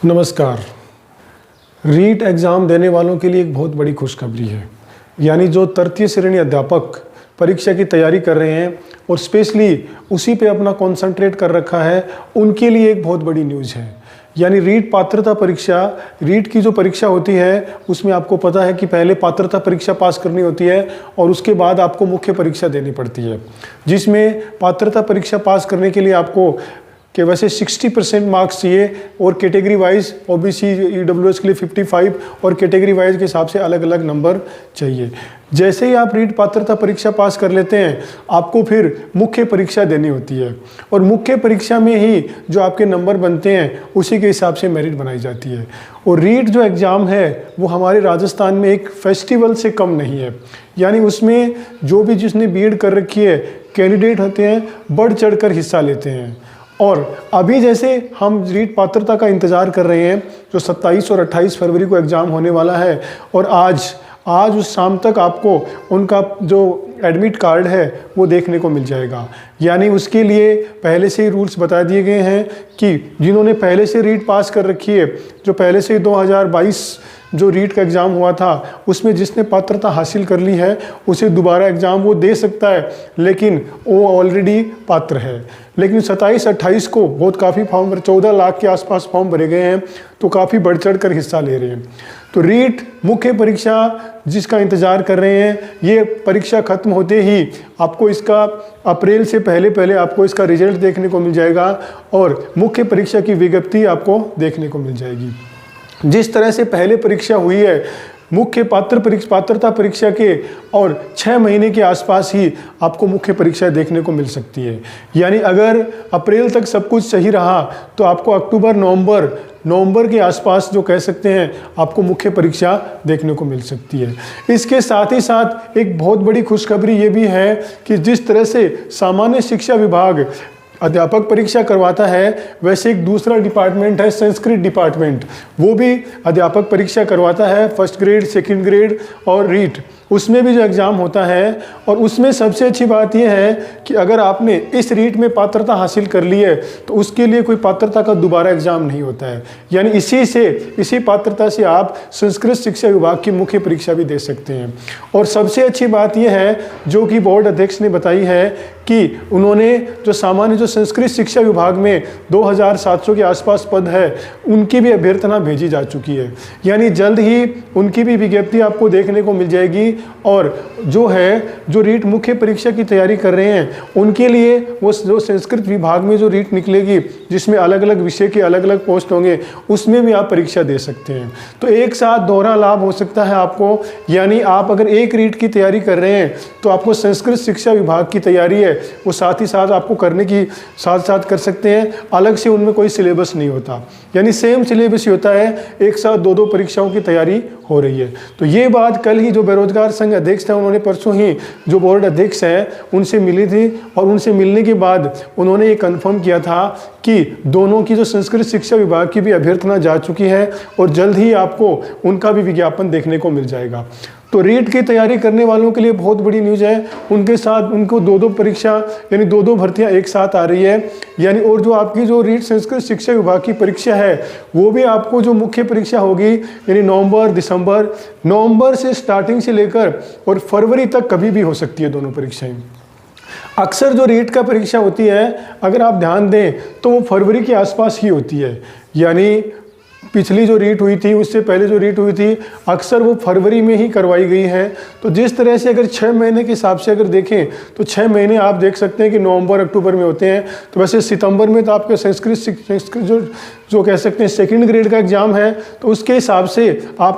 नमस्कार। रीट एग्ज़ाम देने वालों के लिए एक बहुत बड़ी खुशखबरी है। यानी जो तृतीय श्रेणी अध्यापक परीक्षा की तैयारी कर रहे हैं और स्पेशली उसी पे अपना कंसंट्रेट कर रखा है, उनके लिए एक बहुत बड़ी न्यूज़ है। यानी रीट पात्रता परीक्षा, रीट की जो परीक्षा होती है उसमें आपको पता है कि पहले पात्रता परीक्षा पास करनी होती है और उसके बाद आपको मुख्य परीक्षा देनी पड़ती है, जिसमें पात्रता परीक्षा पास करने के लिए आपको कि वैसे 60% मार्क्स चाहिए और कैटेगरी वाइज ओबीसी ईडब्ल्यूएस के लिए 55 और कैटेगरी वाइज के हिसाब से अलग अलग नंबर चाहिए। जैसे ही आप रीट पात्रता परीक्षा पास कर लेते हैं, आपको फिर मुख्य परीक्षा देनी होती है और मुख्य परीक्षा में ही जो आपके नंबर बनते हैं उसी के हिसाब से मेरिट बनाई जाती है। और रीट जो एग्ज़ाम है वो हमारे राजस्थान में एक फेस्टिवल से कम नहीं है। यानी उसमें जो भी जिसने बीएड कर रखी है कैंडिडेट होते हैं, बढ़ चढ़ कर हिस्सा लेते हैं। और अभी जैसे हम रीट पात्रता का इंतज़ार कर रहे हैं, जो 27 और 28 फरवरी को एग्ज़ाम होने वाला है, और आज उस शाम तक आपको उनका जो एडमिट कार्ड है वो देखने को मिल जाएगा। यानी उसके लिए पहले से ही रूल्स बता दिए गए हैं कि जिन्होंने पहले से रीट पास कर रखी है, जो पहले से 2022 जो रीट का एग्ज़ाम हुआ था उसमें जिसने पात्रता हासिल कर ली है उसे दोबारा एग्ज़ाम वो दे सकता है, लेकिन वो ऑलरेडी पात्र है। लेकिन 27-28 को बहुत काफ़ी फॉर्म 14 लाख के आसपास फॉर्म भरे गए हैं, तो काफ़ी बढ़ चढ़ कर हिस्सा ले रहे हैं। तो रीट मुख्य परीक्षा जिसका इंतज़ार कर रहे हैं, ये परीक्षा खत्म होते ही आपको इसका अप्रैल से पहले आपको इसका रिजल्ट देखने को मिल जाएगा और मुख्य परीक्षा की विज्ञप्ति आपको देखने को मिल जाएगी। जिस तरह से पहले परीक्षा हुई है मुख्य पात्रता परीक्षा के, और 6 महीने के आसपास ही आपको मुख्य परीक्षा देखने को मिल सकती है। यानी अगर अप्रैल तक सब कुछ सही रहा तो आपको अक्टूबर नवंबर के आसपास जो कह सकते हैं आपको मुख्य परीक्षा देखने को मिल सकती है। इसके साथ ही साथ एक बहुत बड़ी खुशखबरी ये भी है कि जिस तरह से सामान्य शिक्षा विभाग अध्यापक परीक्षा करवाता है, वैसे एक दूसरा डिपार्टमेंट है संस्कृत डिपार्टमेंट, वो भी अध्यापक परीक्षा करवाता है। फर्स्ट ग्रेड, सेकंड ग्रेड और रीट, उसमें भी जो एग्ज़ाम होता है। और उसमें सबसे अच्छी बात यह है कि अगर आपने इस रीट में पात्रता हासिल कर ली है तो उसके लिए कोई पात्रता का दोबारा एग्ज़ाम नहीं होता है। यानी इसी पात्रता से आप संस्कृत शिक्षा विभाग की मुख्य परीक्षा भी दे सकते हैं। और सबसे अच्छी बात यह है जो कि बोर्ड अध्यक्ष ने बताई है कि उन्होंने जो संस्कृत शिक्षा विभाग में 2700 के आसपास पद है, उनकी भी अभ्यर्थना भेजी जा चुकी है। यानी जल्द ही उनकी भी विज्ञप्ति आपको देखने को मिल जाएगी। और जो रीट मुख्य परीक्षा की तैयारी कर रहे हैं उनके लिए वो जो संस्कृत विभाग में जो रीट निकलेगी, जिसमें अलग अलग विषय के अलग अलग पोस्ट होंगे, उसमें भी आप परीक्षा दे सकते हैं। तो एक साथ दोहरा लाभ हो सकता है आपको। यानी आप अगर एक रीट की तैयारी कर रहे हैं तो आपको संस्कृत शिक्षा विभाग की तैयारी है वो साथ ही साथ आपको करने की साथ कर सकते हैं। अलग से उनमें कोई सिलेबस नहीं होता, यानी सेम सिलेबस ही होता है। एक साथ दो परीक्षाओं की तैयारी हो रही है। तो ये बात कल ही जो बेरोजगार संघ अध्यक्ष थे, उन्होंने परसों ही जो बोर्ड अध्यक्ष है उनसे मिली थी, और उनसे मिलने के बाद उन्होंने ये कंफर्म किया था कि दोनों की जो संस्कृत शिक्षा विभाग की भी अभ्यर्थना जा चुकी है और जल्द ही आपको उनका भी विज्ञापन देखने को मिल जाएगा। तो रीट की तैयारी करने वालों के लिए बहुत बड़ी न्यूज़ है। उनके साथ उनको दो परीक्षा यानी दो भर्तियां एक साथ आ रही है। यानी और जो आपकी जो रीट संस्कृत शिक्षा विभाग की परीक्षा है वो भी आपको जो मुख्य परीक्षा होगी यानी नवंबर से स्टार्टिंग से लेकर और फरवरी तक कभी भी हो सकती है दोनों परीक्षाएं। अक्सर जो रीट का परीक्षा होती है अगर आप ध्यान दें तो वो फरवरी के आसपास ही होती है। यानी पिछली जो रीट हुई थी उससे पहले जो रीट हुई थी अक्सर वो फरवरी में ही करवाई गई है। तो जिस तरह से अगर 6 महीने के हिसाब से अगर देखें तो 6 महीने आप देख सकते हैं कि नवंबर अक्टूबर में होते हैं। तो वैसे सितंबर में तो आपके संस्कृत जो कह सकते हैं सेकंड ग्रेड का एग्ज़ाम है, तो उसके हिसाब से आप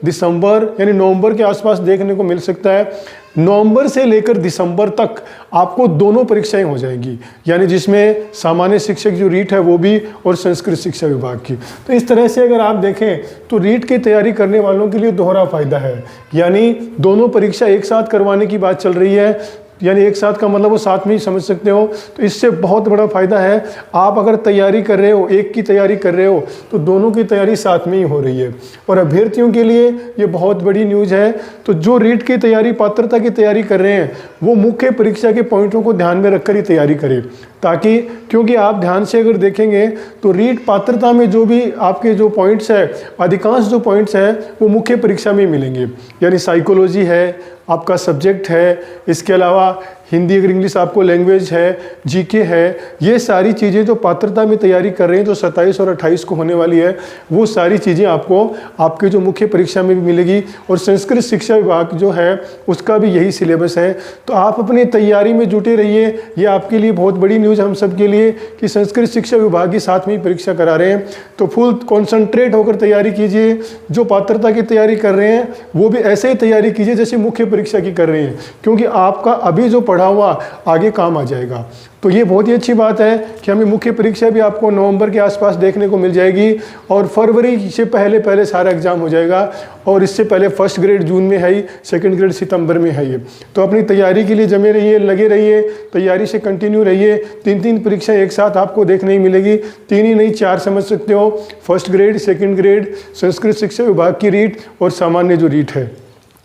दिसंबर यानी नवंबर के आसपास देखने को मिल सकता है। नवंबर से लेकर दिसंबर तक आपको दोनों परीक्षाएं हो जाएंगी, यानी जिसमें सामान्य शिक्षक जो रीट है वो भी और संस्कृत शिक्षा विभाग की। तो इस तरह से अगर आप देखें तो रीट की तैयारी करने वालों के लिए दोहरा फायदा है। यानी दोनों परीक्षा एक साथ करवाने की बात चल रही है। यानी एक साथ का मतलब वो साथ में ही समझ सकते हो। तो इससे बहुत बड़ा फ़ायदा है। आप अगर तैयारी कर रहे हो, एक की तैयारी कर रहे हो, तो दोनों की तैयारी साथ में ही हो रही है। और अभ्यर्थियों के लिए ये बहुत बड़ी न्यूज़ है। तो जो रीट की तैयारी, पात्रता की तैयारी कर रहे हैं वो मुख्य परीक्षा के पॉइंटों को ध्यान में रखकर ही तैयारी करें, ताकि क्योंकि आप ध्यान से अगर देखेंगे तो रीट पात्रता में जो भी आपके जो पॉइंट्स है, अधिकांश जो पॉइंट्स है वो मुख्य परीक्षा में मिलेंगे। यानी साइकोलॉजी है, आपका सब्जेक्ट है, इसके अलावा हिंदी अगर इंग्लिश आपको लैंग्वेज है, जीके है, ये सारी चीज़ें जो पात्रता में तैयारी कर रहे हैं जो 27 और 28 को होने वाली है, वो सारी चीज़ें आपको आपके जो मुख्य परीक्षा में भी मिलेगी। और संस्कृत शिक्षा विभाग जो है उसका भी यही सिलेबस है। तो आप अपनी तैयारी में जुटे रहिए। ये आपके लिए बहुत बड़ी न्यूज़ हम सब के लिए कि संस्कृत शिक्षा विभाग की साथ में ही परीक्षा करा रहे हैं। तो फुल कॉन्सनट्रेट होकर तैयारी कीजिए। जो पात्रता की तैयारी कर रहे हैं वो भी ऐसे ही तैयारी कीजिए जैसे मुख्य परीक्षा की कर रहे हैं, क्योंकि आपका अभी जो पढ़ा हुआ आगे काम आ जाएगा। तो ये बहुत ही अच्छी बात है कि हमें मुख्य परीक्षा भी आपको नवंबर के आसपास देखने को मिल जाएगी और फरवरी से पहले सारा एग्जाम हो जाएगा। और इससे पहले फर्स्ट ग्रेड जून में है ही, सेकंड ग्रेड सितंबर में है ये। तो अपनी तैयारी के लिए जमे रहिए, लगे रहिए, तैयारी से कंटिन्यू रहिए। 3 परीक्षा एक साथ आपको देखने ही मिलेगी, 3 ही नहीं 4 समझ सकते हो। First grade, second grade, Sanskrit शिक्षा विभाग की रीट और सामान्य जो रीट है।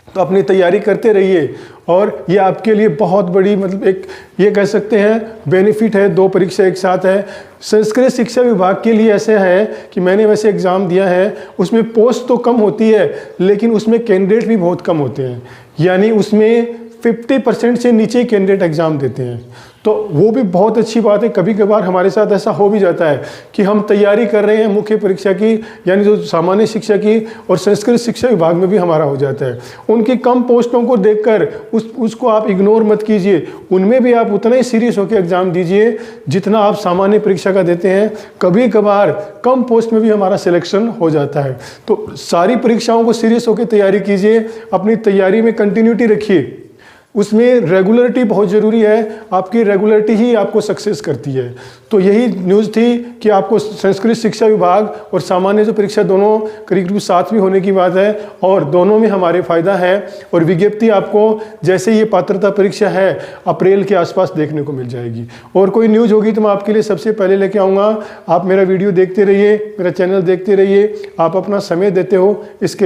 तो अपनी तैयारी करते रहिए और ये आपके लिए बहुत बड़ी मतलब एक ये कह सकते हैं बेनिफिट है। 2 परीक्षा एक साथ है। संस्कृत शिक्षा विभाग के लिए ऐसे है कि मैंने वैसे एग्ज़ाम दिया है, उसमें पोस्ट तो कम होती है लेकिन उसमें कैंडिडेट भी बहुत कम होते हैं। यानी उसमें 50% से नीचे कैंडिडेट एग्ज़ाम देते हैं। तो वो भी बहुत अच्छी बात है। कभी कभार हमारे साथ ऐसा हो भी जाता है कि हम तैयारी कर रहे हैं मुख्य परीक्षा की, यानी जो सामान्य शिक्षा की, और संस्कृत शिक्षा विभाग में भी हमारा हो जाता है। उनकी कम पोस्टों को देखकर उसको आप इग्नोर मत कीजिए। उनमें भी आप उतना ही सीरियस होकर एग्ज़ाम दीजिए जितना आप सामान्य परीक्षा का देते हैं। कभी कभार कम पोस्ट में भी हमारा सिलेक्शन हो जाता है। तो सारी परीक्षाओं को सीरियस होकर तैयारी कीजिए। अपनी तैयारी में कंटिन्यूटी रखिए। उसमें रेगुलरिटी बहुत ज़रूरी है। आपकी रेगुलरिटी ही आपको सक्सेस करती है। तो यही न्यूज़ थी कि आपको संस्कृत शिक्षा विभाग और सामान्य जो परीक्षा दोनों करीब साथ में होने की बात है और दोनों में हमारे फ़ायदा है। और विज्ञप्ति आपको जैसे ये पात्रता परीक्षा है अप्रैल के आसपास देखने को मिल जाएगी। और कोई न्यूज़ होगी तो मैं आपके लिए सबसे पहले लेके आऊँगा। आप मेरा वीडियो देखते रहिए, मेरा चैनल देखते रहिए। आप अपना समय देते हो इसके लिए